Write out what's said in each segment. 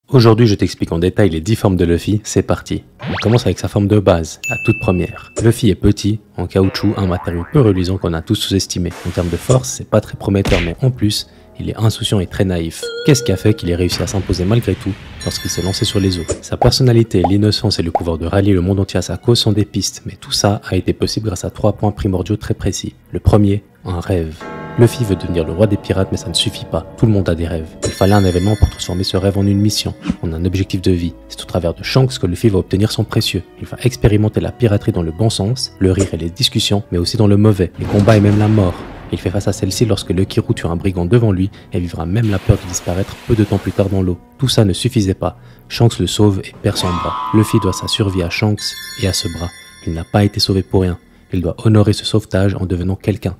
Aujourd'hui, je t'explique en détail les 10 formes de Luffy, c'est parti. On commence avec sa forme de base, la toute première. Luffy est petit, en caoutchouc, un matériau peu reluisant qu'on a tous sous-estimé. En termes de force, c'est pas très prometteur, mais en plus, il est insouciant et très naïf. Qu'est-ce qui a fait qu'il ait réussi à s'imposer malgré tout lorsqu'il s'est lancé sur les eaux? Sa personnalité, l'innocence et le pouvoir de rallier le monde entier à sa cause sont des pistes, mais tout ça a été possible grâce à 3 points primordiaux très précis. Le premier, un rêve. Luffy veut devenir le roi des pirates, mais ça ne suffit pas. Tout le monde a des rêves. Il fallait un événement pour transformer ce rêve en une mission, en un objectif de vie. C'est au travers de Shanks que Luffy va obtenir son précieux. Il va expérimenter la piraterie dans le bon sens, le rire et les discussions, mais aussi dans le mauvais, les combats et même la mort. Il fait face à celle-ci lorsque Lucky Roux tue un brigand devant lui et vivra même la peur de disparaître peu de temps plus tard dans l'eau. Tout ça ne suffisait pas. Shanks le sauve et perd son bras. Luffy doit sa survie à Shanks et à ce bras. Il n'a pas été sauvé pour rien. Il doit honorer ce sauvetage en devenant quelqu'un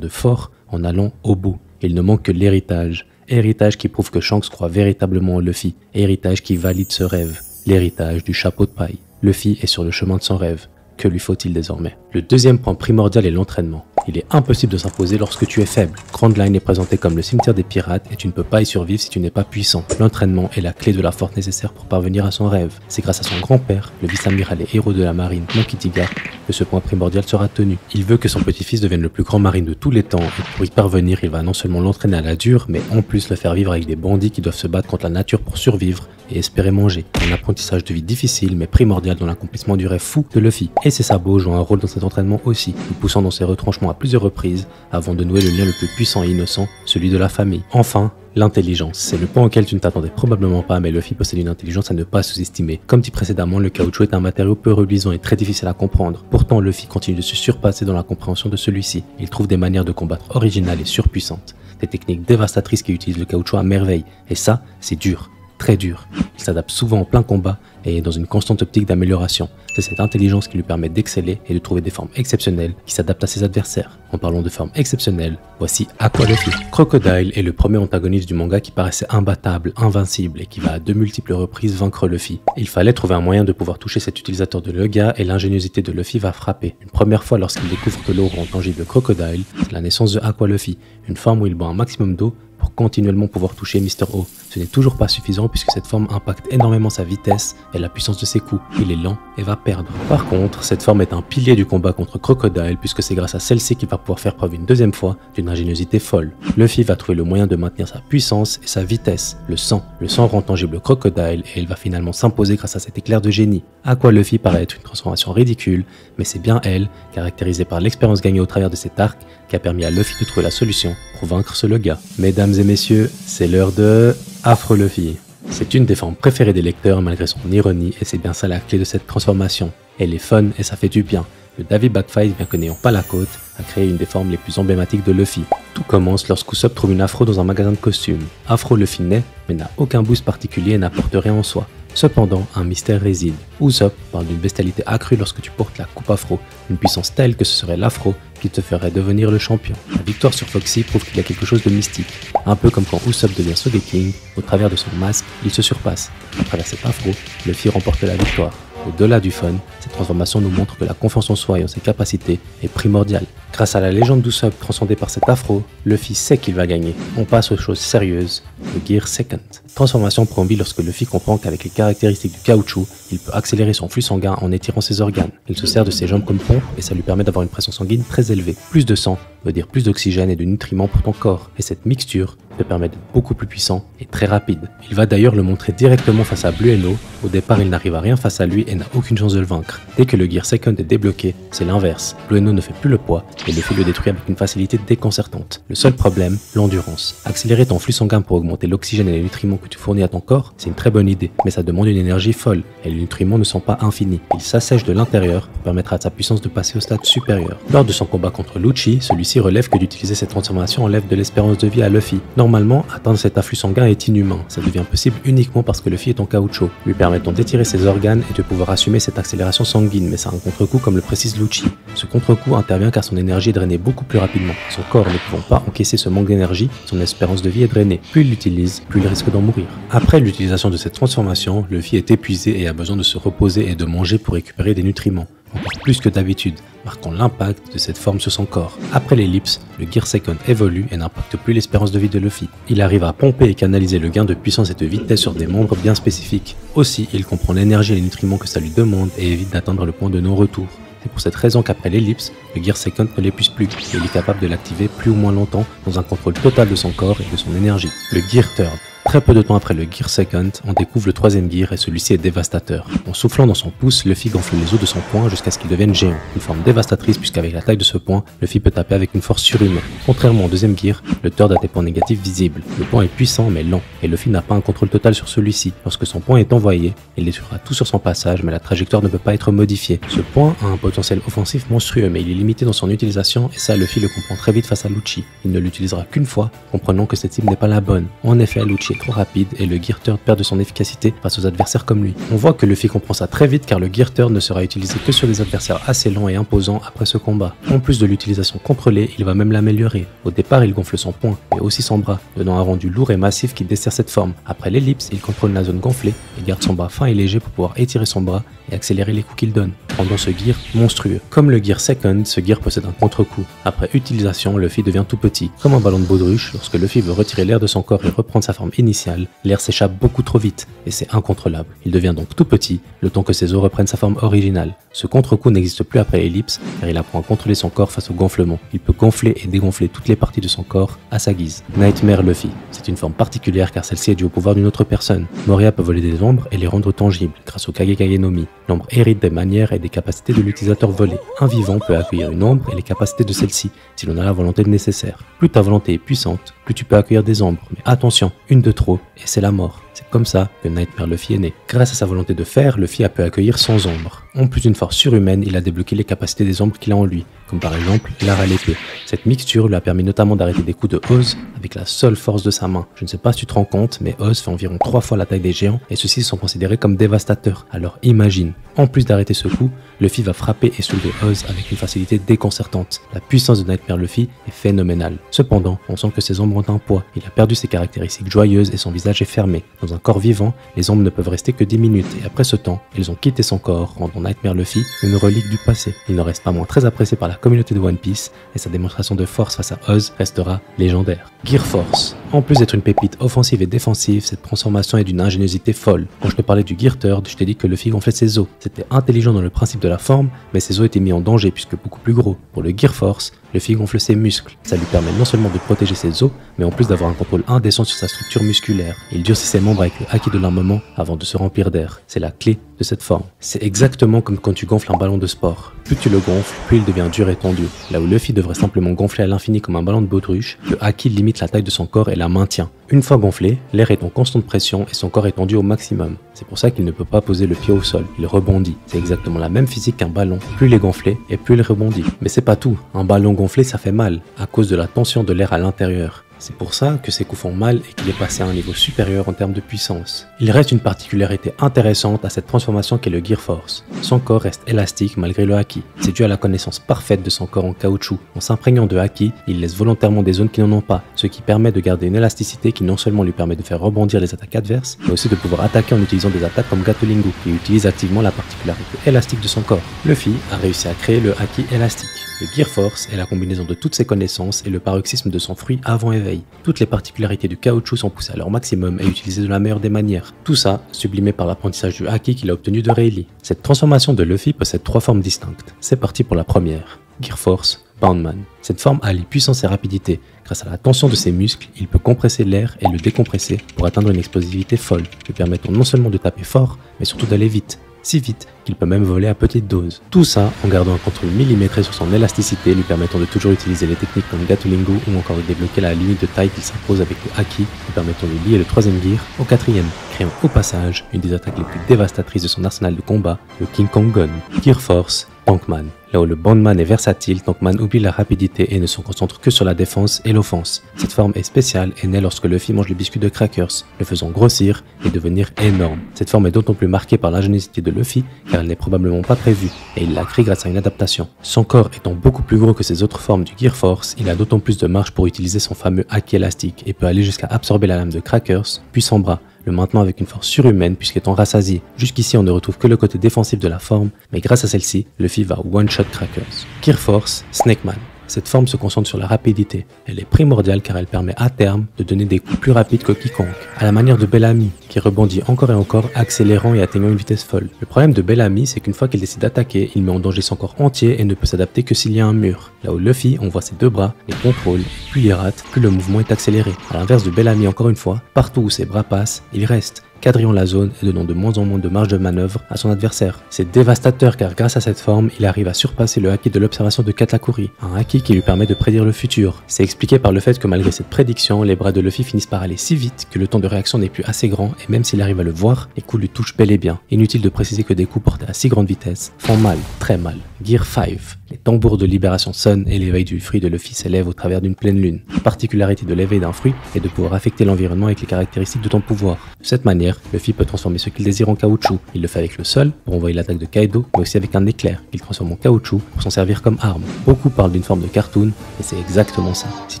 de fort, en allant au bout. Il ne manque que l'héritage. Héritage qui prouve que Shanks croit véritablement en Luffy. Héritage qui valide ce rêve. L'héritage du chapeau de paille. Luffy est sur le chemin de son rêve. Que lui faut-il désormais? Le deuxième point primordial est l'entraînement. Il est impossible de s'imposer lorsque tu es faible. Grand Line est présenté comme le cimetière des pirates et tu ne peux pas y survivre si tu n'es pas puissant. L'entraînement est la clé de la force nécessaire pour parvenir à son rêve. C'est grâce à son grand-père, le vice-amiral et héros de la marine, Monkey D. Garp, que ce point primordial sera tenu. Il veut que son petit-fils devienne le plus grand marine de tous les temps et pour y parvenir, il va non seulement l'entraîner à la dure, mais en plus le faire vivre avec des bandits qui doivent se battre contre la nature pour survivre et espérer manger. Un apprentissage de vie difficile mais primordial dans l'accomplissement du rêve fou de Luffy. Et ses sabots jouent un rôle dans cet entraînement aussi, le poussant dans ses retranchements à plusieurs reprises avant de nouer le lien le plus puissant et innocent, celui de la famille. Enfin, l'intelligence. C'est le point auquel tu ne t'attendais probablement pas, mais Luffy possède une intelligence à ne pas sous-estimer. Comme dit précédemment, le caoutchouc est un matériau peu reluisant et très difficile à comprendre. Pourtant, Luffy continue de se surpasser dans la compréhension de celui-ci. Il trouve des manières de combattre originales et surpuissantes. Des techniques dévastatrices qui utilisent le caoutchouc à merveille. Et ça, c'est dur. Très dur. Il s'adapte souvent en plein combat et est dans une constante optique d'amélioration. C'est cette intelligence qui lui permet d'exceller et de trouver des formes exceptionnelles qui s'adaptent à ses adversaires. En parlant de formes exceptionnelles, voici Aqua Luffy. Crocodile est le premier antagoniste du manga qui paraissait imbattable, invincible et qui va à de multiples reprises vaincre Luffy. Il fallait trouver un moyen de pouvoir toucher cet utilisateur de Loga et l'ingéniosité de Luffy va frapper. Une première fois lorsqu'il découvre que l'eau rend tangible Crocodile, c'est la naissance de Aqua Luffy, une forme où il boit un maximum d'eau pour continuellement pouvoir toucher Mr. O. Ce n'est toujours pas suffisant puisque cette forme impacte énormément sa vitesse et la puissance de ses coups. Il est lent et va perdre. Par contre, cette forme est un pilier du combat contre Crocodile puisque c'est grâce à celle-ci qu'il va pouvoir faire preuve une deuxième fois d'une ingéniosité folle. Luffy va trouver le moyen de maintenir sa puissance et sa vitesse, le sang. Le sang rend tangible Crocodile et il va finalement s'imposer grâce à cet éclair de génie. Aqua Luffy paraît être une transformation ridicule, mais c'est bien elle, caractérisée par l'expérience gagnée au travers de cet arc, qui a permis à Luffy de trouver la solution pour vaincre ce Loga. Mesdames et messieurs, c'est l'heure de Afro Luffy. C'est une des formes préférées des lecteurs malgré son ironie et c'est bien ça la clé de cette transformation. Elle est fun et ça fait du bien. Le Davy Backfight, bien que n'ayant pas la côte, a créé une des formes les plus emblématiques de Luffy. Tout commence lorsque Usopp trouve une afro dans un magasin de costumes. Afro Luffy naît, mais n'a aucun boost particulier et n'apporte rien en soi. Cependant, un mystère réside. Usopp parle d'une bestialité accrue lorsque tu portes la coupe afro, une puissance telle que ce serait l'afro qui te ferait devenir le champion. La victoire sur Foxy prouve qu'il y a quelque chose de mystique. Un peu comme quand Usopp devient Sogeking, au travers de son masque, il se surpasse. À travers cet afro, Luffy remporte la victoire. Au-delà du fun, cette transformation nous montre que la confiance en soi et en ses capacités est primordiale. Grâce à la légende d'Usopp transcendée par cet afro, Luffy sait qu'il va gagner. On passe aux choses sérieuses, le Gear Second. Transformation prend vie lorsque Luffy comprend qu'avec les caractéristiques du caoutchouc, il peut accélérer son flux sanguin en étirant ses organes. Il se sert de ses jambes comme pompe et ça lui permet d'avoir une pression sanguine très élevée. Plus de sang veut dire plus d'oxygène et de nutriments pour ton corps. Et cette mixture te permet d'être beaucoup plus puissant et très rapide. Il va d'ailleurs le montrer directement face à Blue Eno. Au départ, il n'arrive à rien face à lui et n'a aucune chance de le vaincre. Dès que le Gear Second est débloqué, c'est l'inverse. Blue Eno ne fait plus le poids et Luffy le détruit avec une facilité déconcertante. Le seul problème, l'endurance. Accélérer ton flux sanguin pour augmenter l'oxygène et les nutriments que tu fournis à ton corps, c'est une très bonne idée, mais ça demande une énergie folle et les nutriments ne sont pas infinis. Il s'assèche de l'intérieur pour permettre à sa puissance de passer au stade supérieur. Lors de son combat contre Lucci, celui-ci relève que d'utiliser cette transformation enlève de l'espérance de vie à Luffy. Normalement, atteindre cet afflux sanguin est inhumain. Ça devient possible uniquement parce que Luffy est en caoutchouc, lui permettant d'étirer ses organes et de pouvoir assumer cette accélération sanguine, mais c'est un contre-coup comme le précise Lucci. Ce contre-coup intervient car son énergie est drainée beaucoup plus rapidement. Son corps ne pouvant pas encaisser ce manque d'énergie, son espérance de vie est drainée. Plus il l'utilise, plus il risque d'en mourir. Après l'utilisation de cette transformation, Luffy est épuisé et a besoin de se reposer et de manger pour récupérer des nutriments. encore plus que d'habitude, marquant l'impact de cette forme sur son corps. Après l'ellipse, le Gear Second évolue et n'impacte plus l'espérance de vie de Luffy. Il arrive à pomper et canaliser le gain de puissance et de vitesse sur des membres bien spécifiques. Aussi, il comprend l'énergie et les nutriments que ça lui demande et évite d'atteindre le point de non-retour. C'est pour cette raison qu'après l'ellipse, le Gear Second ne l'épuise plus et il est capable de l'activer plus ou moins longtemps dans un contrôle total de son corps et de son énergie. Le Gear Third. Très peu de temps après le Gear Second, on découvre le troisième gear et celui-ci est dévastateur. En soufflant dans son pouce, Luffy gonfle les os de son poing jusqu'à ce qu'il devienne géant. Une forme dévastatrice puisqu'avec la taille de ce poing, Luffy peut taper avec une force surhumaine. Contrairement au deuxième gear, le Third a des points négatifs visibles. Le poing est puissant mais lent, et Luffy n'a pas un contrôle total sur celui-ci. Lorsque son poing est envoyé, il détruira tout sur son passage mais la trajectoire ne peut pas être modifiée. Ce poing a un potentiel offensif monstrueux mais il est limité dans son utilisation et ça Luffy le comprend très vite face à Lucci. Il ne l'utilisera qu'une fois, comprenant que cette cible n'est pas la bonne. En effet, Lucci est trop rapide et le Gear Third perd de son efficacité face aux adversaires comme lui. On voit que Luffy comprend ça très vite car le Gear Third ne sera utilisé que sur des adversaires assez lents et imposants après ce combat. En plus de l'utilisation contrôlée, il va même l'améliorer. Au départ, il gonfle son poing, mais aussi son bras, donnant un rendu lourd et massif qui dessert cette forme. Après l'ellipse, il contrôle la zone gonflée et garde son bras fin et léger pour pouvoir étirer son bras et accélérer les coups qu'il donne, rendant ce gear monstrueux. Comme le Gear Second, ce gear possède un contre-coup. Après utilisation, Luffy devient tout petit. Comme un ballon de baudruche, lorsque Luffy veut retirer l'air de son corps et reprendre sa forme initiale, l'air s'échappe beaucoup trop vite et c'est incontrôlable. Il devient donc tout petit, le temps que ses os reprennent sa forme originale. Ce contre-coup n'existe plus après l'ellipse car il apprend à contrôler son corps face au gonflement. Il peut gonfler et dégonfler toutes les parties de son corps à sa guise. Nightmare Luffy. C'est une forme particulière car celle-ci est due au pouvoir d'une autre personne. Moria peut voler des ombres et les rendre tangibles grâce au Kage no Mi. L'ombre hérite des manières et des capacités de l'utilisateur volé. Un vivant peut accueillir une ombre et les capacités de celle-ci si l'on a la volonté nécessaire. Plus ta volonté est puissante, plus tu peux accueillir des ombres. Mais attention, une de trop et c'est la mort. C'est comme ça que Nightmare Luffy est né. Grâce à sa volonté de faire, Luffy a pu accueillir sans ombre. En plus d'une force surhumaine, il a débloqué les capacités des ombres qu'il a en lui, comme par exemple l'art à l'épée. Cette mixture lui a permis notamment d'arrêter des coups de Oz avec la seule force de sa main. Je ne sais pas si tu te rends compte, mais Oz fait environ 3 fois la taille des géants et ceux-ci sont considérés comme dévastateurs. Alors imagine, en plus d'arrêter ce coup, Luffy va frapper et soulever Oz avec une facilité déconcertante. La puissance de Nightmare Luffy est phénoménale. Cependant, on sent que ses ombres ont un poids. Il a perdu ses caractéristiques joyeuses et son visage est fermé. Dans un corps vivant, les ombres ne peuvent rester que 10 minutes et après ce temps, elles ont quitté son corps, rendant Nightmare Luffy une relique du passé. Il n'en reste pas moins très apprécié par la communauté de One Piece et sa démonstration de force face à Oz restera légendaire. Gear Force. En plus d'être une pépite offensive et défensive, cette transformation est d'une ingéniosité folle. Quand je te parlais du Gear Third, je t'ai dit que Luffy gonflait ses os. C'était intelligent dans le principe de la forme, mais ses os étaient mis en danger puisque beaucoup plus gros. Pour le Gear Force, Luffy gonfle ses muscles. Ça lui permet non seulement de protéger ses os, mais en plus d'avoir un contrôle indécent sur sa structure musculaire. Il durcit ses membres avec le haki de l'armement avant de se remplir d'air. C'est la clé de cette forme. C'est exactement comme quand tu gonfles un ballon de sport. Plus tu le gonfles, plus il devient dur et tendu. Là où Luffy devrait simplement gonfler à l'infini comme un ballon de baudruche, le haki limite la taille de son corps et la maintient. Une fois gonflé, l'air est en constante pression et son corps est tendu au maximum. C'est pour ça qu'il ne peut pas poser le pied au sol, il rebondit. C'est exactement la même physique qu'un ballon. Plus il est gonflé et plus il rebondit. Mais c'est pas tout, un ballon gonflé ça fait mal, à cause de la tension de l'air à l'intérieur. C'est pour ça que ses coups font mal et qu'il est passé à un niveau supérieur en termes de puissance. Il reste une particularité intéressante à cette transformation qu'est le Gear Force. Son corps reste élastique malgré le haki. C'est dû à la connaissance parfaite de son corps en caoutchouc. En s'imprégnant de haki, il laisse volontairement des zones qui n'en ont pas, ce qui permet de garder une élasticité qui non seulement lui permet de faire rebondir les attaques adverses, mais aussi de pouvoir attaquer en utilisant des attaques comme Gatolingu, qui utilise activement la particularité élastique de son corps. Luffy a réussi à créer le haki élastique. Le Gear Force est la combinaison de toutes ses connaissances et le paroxysme de son fruit avant éveil. Toutes les particularités du caoutchouc sont poussées à leur maximum et utilisées de la meilleure des manières. Tout ça sublimé par l'apprentissage du haki qu'il a obtenu de Rayleigh. Cette transformation de Luffy possède 3 formes distinctes. C'est parti pour la première. Gear Force Boundman. Cette forme allie puissance et rapidité. Grâce à la tension de ses muscles, il peut compresser l'air et le décompresser pour atteindre une explosivité folle, lui permettant non seulement de taper fort, mais surtout d'aller vite. Si vite qu'il peut même voler à petite dose. Tout ça en gardant un contrôle millimétré sur son élasticité, lui permettant de toujours utiliser les techniques comme Gatolingu ou encore de débloquer la limite de taille qu'il s'impose avec le haki, lui permettant de lier le 3ème gear au 4ème, créant au passage une des attaques les plus dévastatrices de son arsenal de combat, le King Kong Gun. Gear Force Tankman. Là où le Bondman est versatile, Tankman oublie la rapidité et ne se concentre que sur la défense et l'offense. Cette forme est spéciale et naît lorsque Luffy mange le biscuit de Crackers, le faisant grossir et devenir énorme. Cette forme est d'autant plus marquée par l'ingéniosité de Luffy car elle n'est probablement pas prévue et il l'a créée grâce à une adaptation. Son corps étant beaucoup plus gros que ses autres formes du Gear Force, il a d'autant plus de marge pour utiliser son fameux haki élastique et peut aller jusqu'à absorber la lame de Crackers, puis son bras, le maintenant avec une force surhumaine puisqu'étant rassasié. Jusqu'ici on ne retrouve que le côté défensif de la forme, mais grâce à celle-ci, Luffy va one-shot Crackers. Gear Force, Snake Man. Cette forme se concentre sur la rapidité. Elle est primordiale car elle permet à terme de donner des coups plus rapides que quiconque, à la manière de Bellamy, qui rebondit encore et encore, accélérant et atteignant une vitesse folle. Le problème de Bellamy, c'est qu'une fois qu'il décide d'attaquer, il met en danger son corps entier et ne peut s'adapter que s'il y a un mur. Là où Luffy, on voit ses deux bras, les contrôle, plus il rate, plus le mouvement est accéléré. À l'inverse de Bellamy encore une fois, partout où ses bras passent, il reste, quadrillant la zone et donnant de moins en moins de marge de manœuvre à son adversaire. C'est dévastateur car grâce à cette forme, il arrive à surpasser le haki de l'observation de Katakuri, un haki qui lui permet de prédire le futur. C'est expliqué par le fait que malgré cette prédiction, les bras de Luffy finissent par aller si vite que le temps de réaction n'est plus assez grand et même s'il arrive à le voir, les coups lui touchent bel et bien. Inutile de préciser que des coups portés à si grande vitesse font mal, très mal. Gear 5. Les tambours de libération sonnent et l'éveil du fruit de Luffy s'élève au travers d'une pleine lune. La particularité de l'éveil d'un fruit est de pouvoir affecter l'environnement avec les caractéristiques de ton pouvoir. De cette manière, Luffy peut transformer ce qu'il désire en caoutchouc. Il le fait avec le sol pour envoyer l'attaque de Kaido, mais aussi avec un éclair qu'il transforme en caoutchouc pour s'en servir comme arme. Beaucoup parlent d'une forme de cartoon, et c'est exactement ça. Si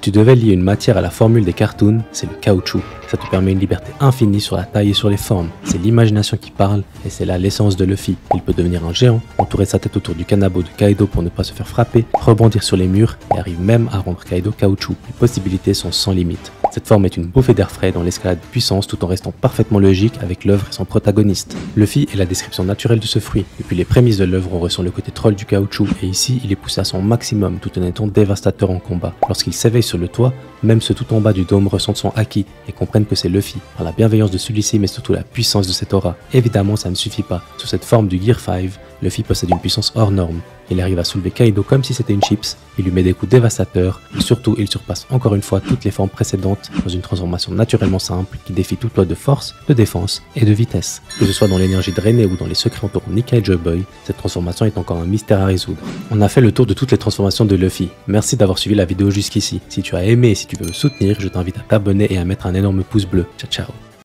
tu devais lier une matière à la formule des cartoons, c'est le caoutchouc. Ça te permet une liberté infinie sur la taille et sur les formes. C'est l'imagination qui parle, et c'est là l'essence de Luffy. Il peut devenir un géant, entourer sa tête autour du kanabo de Kaido pour ne pas se faire frapper, rebondir sur les murs, et arrive même à rendre Kaido caoutchouc. Les possibilités sont sans limite. Cette forme est une bouffée d'air frais dans l'escalade de puissance tout en restant parfaitement logique avec l'œuvre et son protagoniste. Luffy est la description naturelle de ce fruit. Depuis les prémices de l'œuvre, on ressent le côté troll du caoutchouc et ici, il est poussé à son maximum tout en étant dévastateur en combat. Lorsqu'il s'éveille sur le toit, même ceux tout en bas du dôme ressentent son haki et comprennent que c'est Luffy, par la bienveillance de celui-ci mais surtout la puissance de cette aura. Évidemment, ça ne suffit pas. Sous cette forme du Gear 5, Luffy possède une puissance hors norme. Il arrive à soulever Kaido comme si c'était une chips, il lui met des coups dévastateurs, et surtout il surpasse encore une fois toutes les formes précédentes dans une transformation naturellement simple qui défie toute loi de force, de défense et de vitesse. Que ce soit dans l'énergie drainée ou dans les secrets entourant Nika et Joy Boy, cette transformation est encore un mystère à résoudre. On a fait le tour de toutes les transformations de Luffy. Merci d'avoir suivi la vidéo jusqu'ici. Si tu as aimé et si tu veux me soutenir, je t'invite à t'abonner et à mettre un énorme pouce bleu. Ciao ciao.